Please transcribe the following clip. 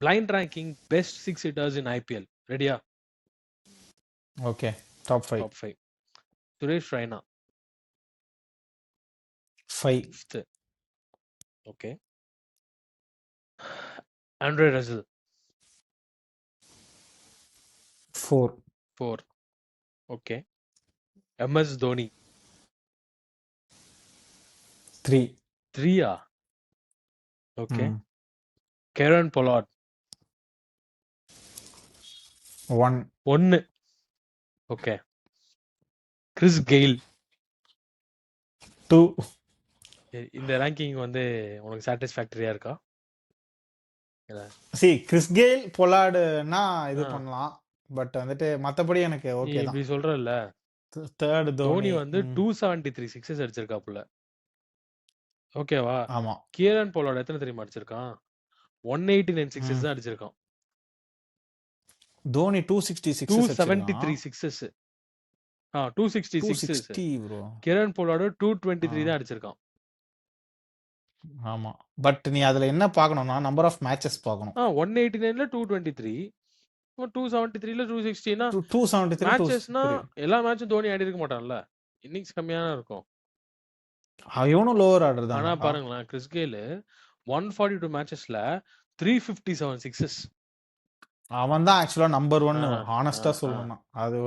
blind ranking best 6 hitters in IPL. Ready-ஆ? Okay top 5 Top 5. Suresh Raina, 5 5th. Okay. Andre Russell, 4 4. Okay. MS Dhoni, 3 3-ஆ? Okay. Kieron Pollard, 1 1. Okay. Chris Gayle. 2 இந்த ranking வந்து உனக்கு சாட்டிஸ்ஃபேக்டரியா இருக்கா? இல்ல. C Chris Gayle பொலார்டுனா இது ஆ. பண்ணலாம் but வந்துட்டு மத்தபடி எனக்கு நீ ஓகே தான். இப்படி சொல்றல்ல, தேர்ட் தோனி தோனி வந்து 273 சிக்ஸஸ் அடிச்சிருக்காப்புல. ஓகேவா? ஆமா கீரன் போலார்ட் எத்தனை தெரியுமா அடிச்சிருக்கான்? 189 சிக்ஸஸ் ம். தான் அடிச்சிருக்கான். Dhoni 266 273 sixes. 266. 260 bro. Kieron Pollard 223 தான் அடிச்சிருக்கான். ஆமா பட் நீ அதுல என்ன பார்க்கணும்னா நம்பர் ஆஃப் மேட்சஸ் பார்க்கணும். 189ல 223, 273ல 260னா 273 மேட்சஸ்னா எல்லா மேட்சும் தோனி ஆடி இருக்க மாட்டான்ல. இன்னிங்ஸ் கம்மியா தான் இருக்கும். இவனும் லோவர் ஆர்டர் தான். ஆனா பாருங்களேன், கிறிஸ் கெயில் 142 மேட்சஸ்ல 357 சிக்ஸஸ். அவன் தான் ஆக்சுவலா நம்பர் 1 ஹானஸ்டா சொல்லணும்னா. அது